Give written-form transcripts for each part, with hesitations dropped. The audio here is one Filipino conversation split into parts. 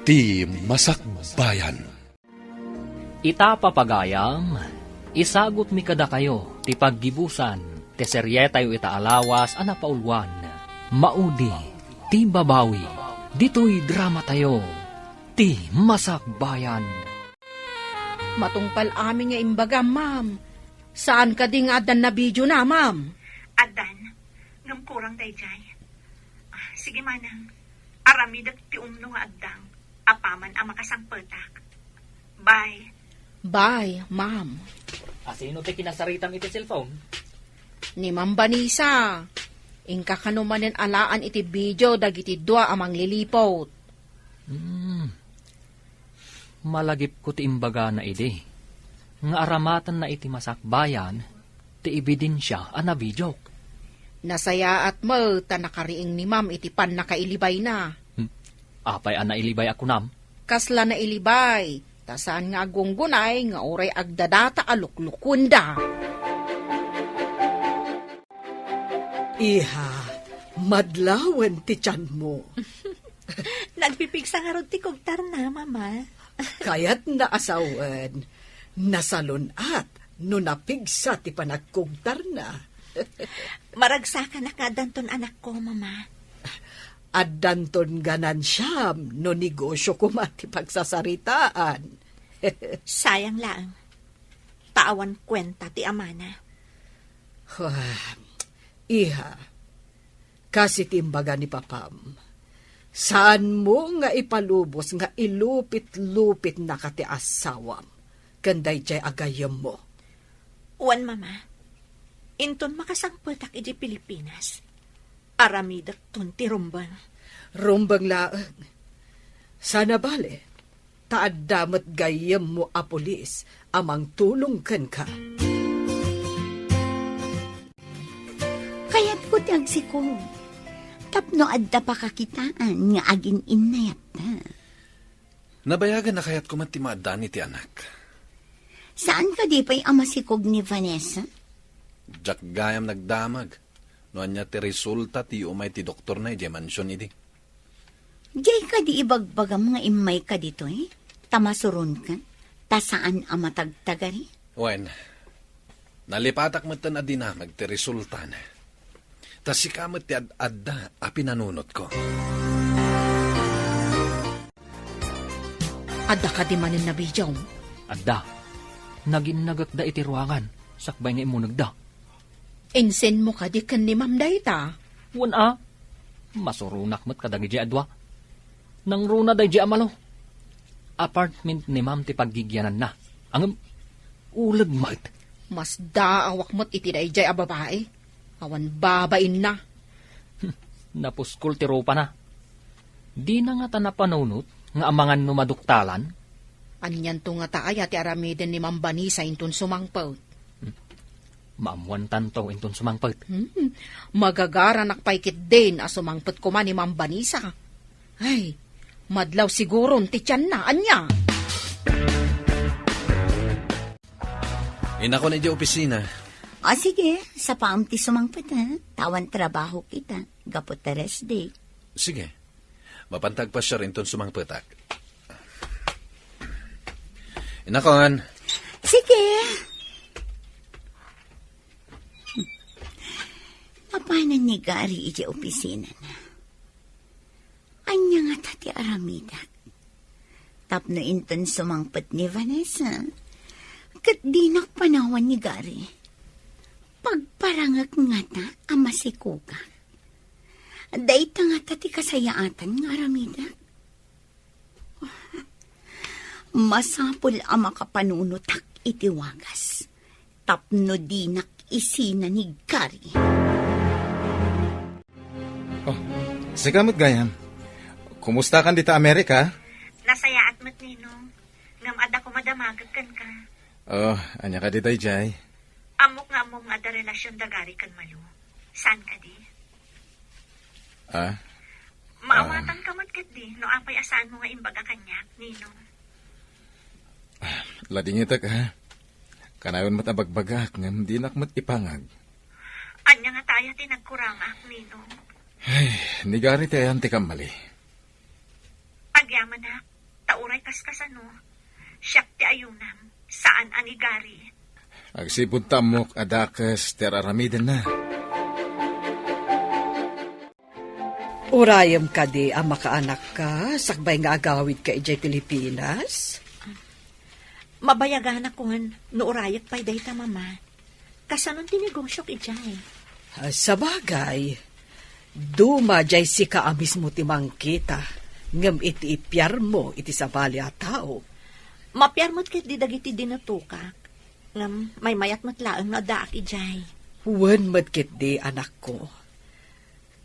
ti Masakbayan. Ita papagayam, isagot mi kada kayo, ti paggibusan, ti seryetayo ita alawas, anapaulwan, maudi, ti babawi, dito'y drama tayo, ti Masakbayan. Matungpal amin nga imbaga, ma'am. Saan ka di nga adan na video na, ma'am? Adan, ngam kurang dayjay. Sige manang, aramidak ti umno nga addang, apaman ang makasangpetak. Bye. Bye, ma'am. Sino ti kinasaritam iti cellphone? Ni Ma'am Vanessa. Ingka kanumanen alaan iti video dagiti dua amang lilipot. Malagip ko ti imbaga na ide. Nga aramatan na iti Masakbayan, ti ebidensya ana video. Nasaya at mo, ta nakariing ni ma'am iti pan nakailibay na. Apay ana ilibay ako nam. Kasla na ilibay, ta saan nga agunggunay nga oray agdadata aluklukunda. Iha, madlawan ti tiyan mo. Nagpipigsa nga rod ti kugtar na, mama. Kaya't naasawan, nasalunat, no napigsa ti panagkugtar na. Maragsakan na kadanton anak ko, mama. At danton ganan siyam, no negosyo ko mati pagsasaritaan. Sayang lang. Taawan kwenta ti amana. Iha, kasi timbaga ni papam, saan mo nga ipalubos nga ilupit-lupit na kati asawam, kanday jay agayam mo. Uwan, mama. Inton makasangpetak iti Pilipinas. Aramidak ton ti rumbang. Rumbang laang. Sana bale, taaddamat gayam mo a pulis, amang tulong kan ka. Kaya't ko ti agsikog. Tapno adda pa kakitaan nga agin inayat na. Nabayagan na kayat kumati maadani ti anak. Saan ka di pa'y amasikog ni Vanessa? Jak gayam nagdamag. Noan niya ti resulta ti umay ti doktor na ije mansyon idi. Jay ka di ibagbagam nga imay ka dito eh. Tamasuron ka. Ta saan amatagtagari? Wen, nalipatak mo tan adinamag ti resulta na. Tas sikamot ti adda a pinanunot ko. Adda ka di manin na video. Adda, naginagak da iti ruangan, sakbay nga imo nagda. Insen mo ka di kan ni ma'am dayta. Wana, masurunak mo't kadagi di adwa. Nang runa day di amalo. Apartment ni ma'am ti paggigyanan na. Ang ulag mat. Mas daawak mo't iti dayjay a babae. Awan babain na. Napuskol ti ropa na. Di na nga ta napanunot nga amangan numaduktalan. Anyan to nga taaya ti aramiden ni Ma'am Vanessa inton sumangpaut. Maamuan tanto inton sumangpet. Magagara nakpaikit din a sumangpet ko man ni Ma'am Vanessa. Ay, madlaw siguro ti tiyan na, anya. Ina ko na ije opisina. O sige, sa paam ti sumangpet ha. Tawan trabaho kita. Gapot teres day. Sige, mapantag pa siya rin ton sumangpetak. Ina kon. Sige. Paano ni Gary iti opisina na? Anya nga tati aramidak. Tapno inton sumangpet ni Vanessa. Kat di nakpanawan ni Gary. Pagparangak nga ta amasikuka. Dayta nga tati kasayaatan nga aramidak. Masapul ama kapanunutak iti wagas. Tapno di nakisina ni Gary. Sikamot gayam. Kumusta kan dita Amerika? Nasayaat mo't ninong. Ngam ada ko madamagag kan ka. Oh, anya ka dita ijay. Amok nga among ada relasyon dagari kan malu. Saan ka di? Maawatan ka mo't kat di. No apay asaan mo nga imbaga kanyak, ninong. Lading itak ha. Kanayon matabagbagak ngam di nakmat ipangag. Anya nga tayo tinagkurangak, ninong. Ay, nigari tayo anti kamali. Agyaman na, Tauray kaskasano. Siyak ti ayunam. Saan anigari? Agsipod tamok adakas teraramidan na. Urayam ka di ang makaanak ka, sakbay nga agawid ka ijay Pilipinas. Mabayagan ako nga nuurayak pa'y dayta, mama. Kasanon tinigong-syok ijay. Sa bagay, duma jay si kaamis mo timang kita, ngam iti ipyar mo iti sabali a tao. Mapyarmot ket di dagiti dinutukak. Ngam may mayat mo't laang na daak ijay. Huwan madkit di anak ko.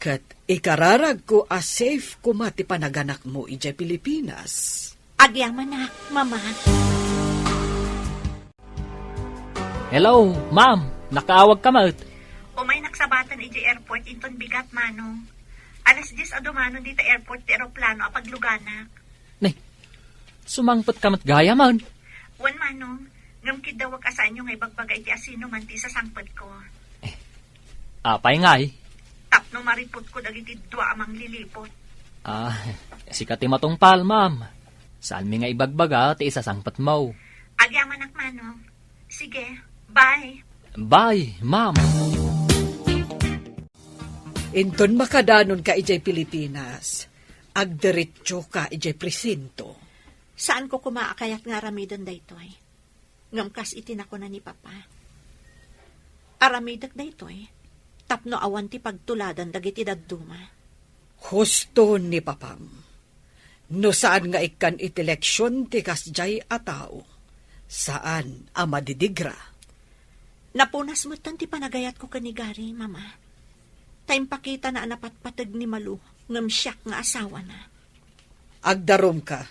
Kat ikararag ko a safe kumati panaganak mo ijay Pilipinas. Agyaman na, mama. Hello, ma'am. Nakaawag ka mat. Umay naksabatan ijay airport inton bigat, manong. Alas 10 adumano dita airport ti aeroplano apag luganak. Nay, sumangpot ka mat gaya man. Wan, manong. Ngam kidawag asaan yung ibagbagay ti asino man ti sa sangpad ko. Apay nga eh. Tapno maripot ko dagiti dua amang lilipot. Sikati matungpal, ma'am. Saan mi nga ibagbaga ti isasangpat mo? Agyaman ak, manong. Sige, bye. Bye, ma'am. Inton makadanon ka ijay Pilipinas, agdiretso ka ijay presinto. Saan ko kumaakayat nga ramidon daytoy? Ngamkas itinako na ni Papa. Aramidak daytoy. Tapno awan ti pagtuladan dagiti dadduma. Husto ni Papam. No saan nga ikan itileksyon ti kasjay a tao, saan a madidigra. Napunas mo tan ti panagayat ko kanigari, Mama. Time pakita na anapatpatag ni Malu, ngam siyak nga asawa na. Agdarom ka,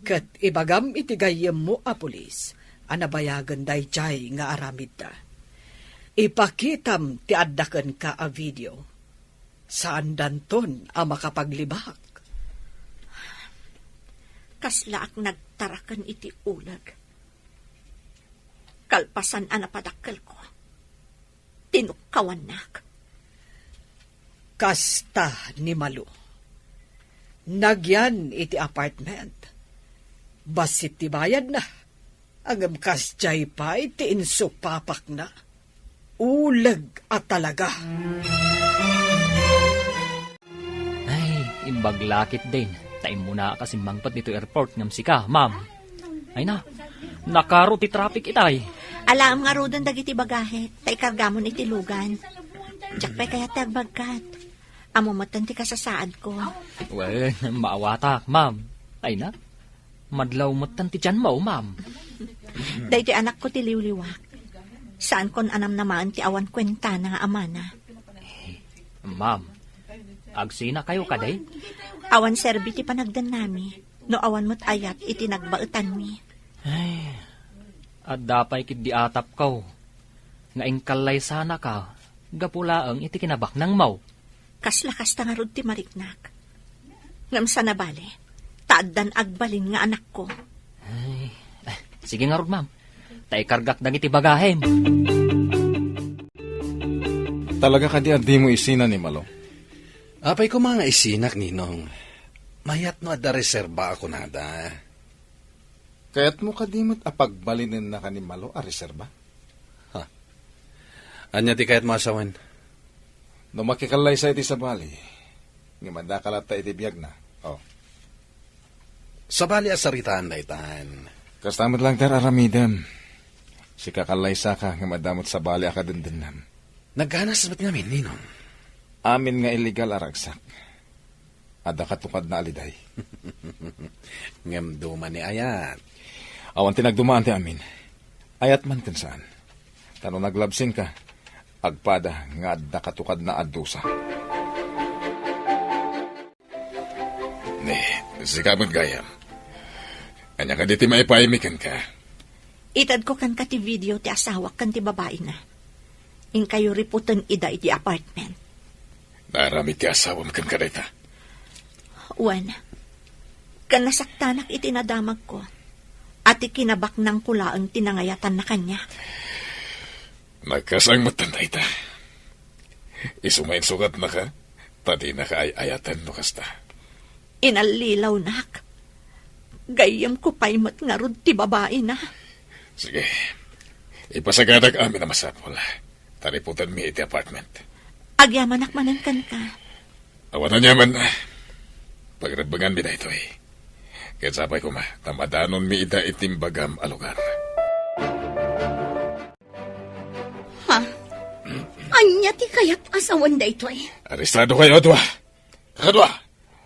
kat ibagam itigayem mo a pulis, anabayagan day jay nga aramid da. Ipakitam ti addaken ka a video. Saan danton a makapaglibak? Kaslaak nagtarakan iti ulag. Kalpasan anapadakkel ko. Tinukkawanak. Kasta ni Malu. Nagyan iti apartment. Basit ti bayad na. Agam kasjay pa iti insupapak na. Ulag at talaga. Ay, imbaglakit din. Taim mo na kasi mangpat dito airport ngam sika, ma'am. Ay na, nakaro ti traffic itay. Alam nga rodan dagiti bagahe, tay kargamon iti lugan. Diyak pa'y kaya tagbagkat. Amo matan ti kasasaad ko. Well, maawatak, ma'am. Ay na, madlaw matan ti tiyan mo, ma'am. Day ti anak ko ti liwliwak. Saan kon anam naman ti awan kwenta na nga amana. Ma'am, agsina kayo kaday? Awan serbi ti panagdan nami. No awan mo't ayat iti nagbaetan mi. Ay, at dapay kid di atap ko. Nga ingkalay sana ka, gapulaang iti kinabak ng maw. Kaslakas ta nga rod ti mariknak. Ngam sa nabali, taaddan agbalin nga anak ko. Ay, sige nga rod, ma'am. Tay kargak dagiti bagahem. Talaga ka di mo isina ni Malo? Apay ko mga isinak, Ninong. Mayat no ada reserba ako nada. Kaya't mo ka di mo't apagbalinin na ka ni Malo a reserba? Anya ti kayat masawan? No makikalay sa iti sa bali, nga madakalata iti biyag na. Oh. Sabali asaritaan na itan. Kastamot lang tar aramidam. Si kakalay sa ka nga madamot sa bali akadendennam. Nagganas ba't ngamin, Ninong? Amin nga illegal aragsak. Ada katukad na aliday. Ngam duman ni Ayat. Awan tinagdumaan ti amin. Ayat man kansaan. Tano naglabsing ka, agpada nga adda katukad na addusa. Ne, si kamot gayam. Kanya ka diti maipahimikan ka. Itad ko kan ka ti video ti asawak kan ti babae na. In kayo riputan ida iti apartment. Naramit ti asawa makan ka dita. Wan, kan nasaktanak itinadamag ko. At ikinabak ng kulaang tinangayatan na kanya. Nagkasang matanda ita. Isumain sugat na ka, tadi na kaayatan no kasta. Inalilaw nak. Gayam ko paymat nga rod ti babae na. Sige. Ipasagadag amin na masapol. Tariputan mi iti apartment. Agyamanak manangkan ka. Awan na niyaman na. Pagradbangan mi na ito eh. Kaya sabay ko tamadanon mi ida itimbagam alugar. Ha? Anya ti kayat asawan da ito eh. Arestado kayo, Adwa. Kakadwa,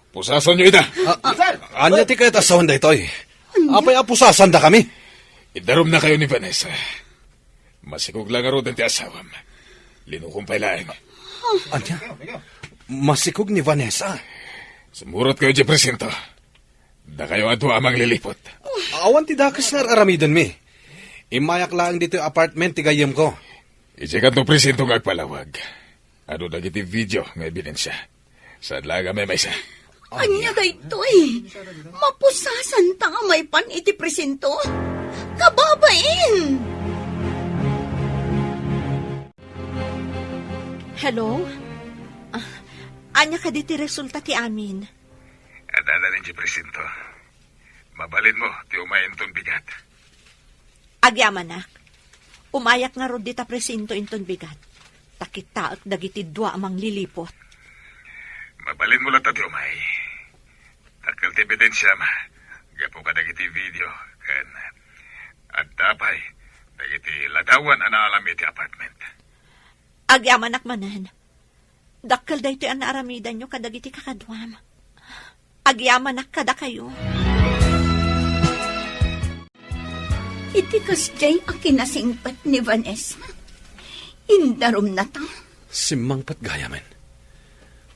pusasan niyo ida. Anya ti kaya't asawan da ito eh. Apay apusasan da kami. Idarom na kayo ni Vanessa. Masikog lang aro din ti asawam. Linukumpay laeng. Anya? Masikog ni Vanessa. Sumurot kayo di presinto. Da kayo Adwa amang lilipot. Awan ti dakas nga aramidan mi. Imayak lang dito yung apartment ti gayem ko. Ijekan to presinto nga agpalawag. Ano dagiti video nga ebidensya. Saan lang may isa. Anya da ito eh. Mapusasan ta nga may pan iti presinto. Kababain! Hello? Anya ka di ti resulta ti amin. Adala rin di presinto. Mabalin mo, ti umayin bigat. Agyamanak. Umayak nga rod dita presinto inton bigat. Takita at dagiti dua amang lilipot. Mabalin mo lang ti umay. Takal ti ebidensya ma. Gapo ka dagiti video. Kan at tapay, dagiti ladawan anaalam iti apartment. Agyamanak manan. Dakkel da ito ang naaramidan nyo kadagiti kakadwam. Agyamanak kada kayo. Iti kasjay akinasingpat ni Vanessa. Indarom na ta. Simangpat gayaman.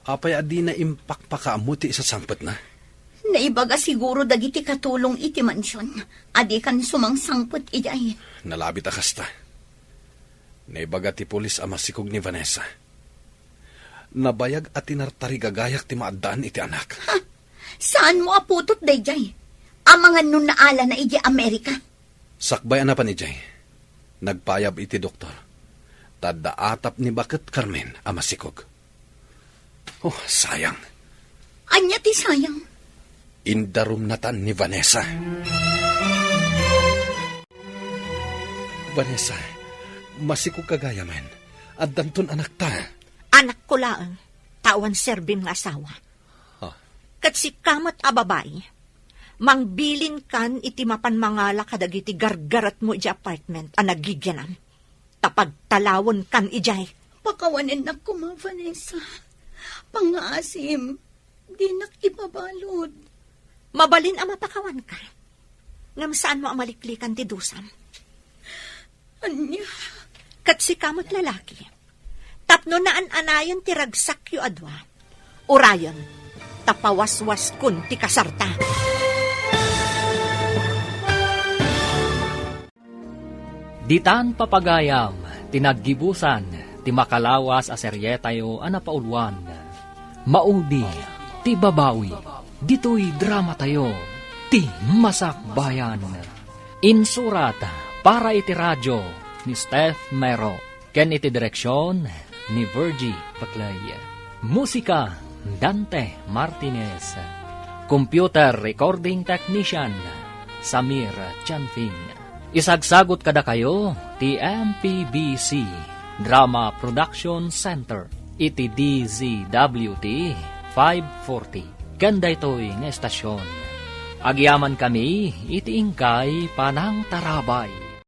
Apay adi na impakpakaamuti sa sangpat na. Naibaga siguro dagiti katulong iti mansyon. Adi kan sumangsangpot ijay. Nalabit akasta. Naibaga ti pulis amasikog ni Vanessa. Nabayag at tinartari gagayak ti maadaan iti anak. Ha? Saan mo aputot dayjay? Amangan nun naala na iti Amerika. Sakbay na pa ni Jay. Nagpayab iti doktor. Tadaatap ni Bakit Carmen amasikog. Oh, sayang. Anya ti sayang. Indarum natan ni Vanessa. Vanessa, masikog kagayaman. At danton anak ta. Anak ko lang, tawan serbim nga asawa. Huh? Kat si kamat a babae, mangbilin kan iti mapan mangala kadagiti gargarat mo iti apartment a nagigyanan. Tapag talawon kan ijay. Pakawanin na ko ma, Vanessa. Pangasim, di nakipabalod. Mabalin ang mapakawan ka. Ngam saan mo ang maliklikan ti dusam? Anya? Kat si kamot lalaki. Tapno na anayon ti ragsak yu adwa. Urayon, tapawaswas kun ti kasarta. Ditan papagayam, tinaggibusan, ti makalawas a seryetayo anapaulwan. Maudi, ti babawi, dito'y drama tayo, ti masakbayan. Insurata, para iti radyo, ni Steph Mero, ken iti direksyon, ni Virgie Paclay. Musika, Dante Martinez. Computer Recording Technician, Samir Chanfing. Isagsagot kada kayo, ti MPBC Drama Production Center, iti DZWT 540. Ganda ito'y nga estasyon. Agyaman kami, iti ingkay panang tarabay.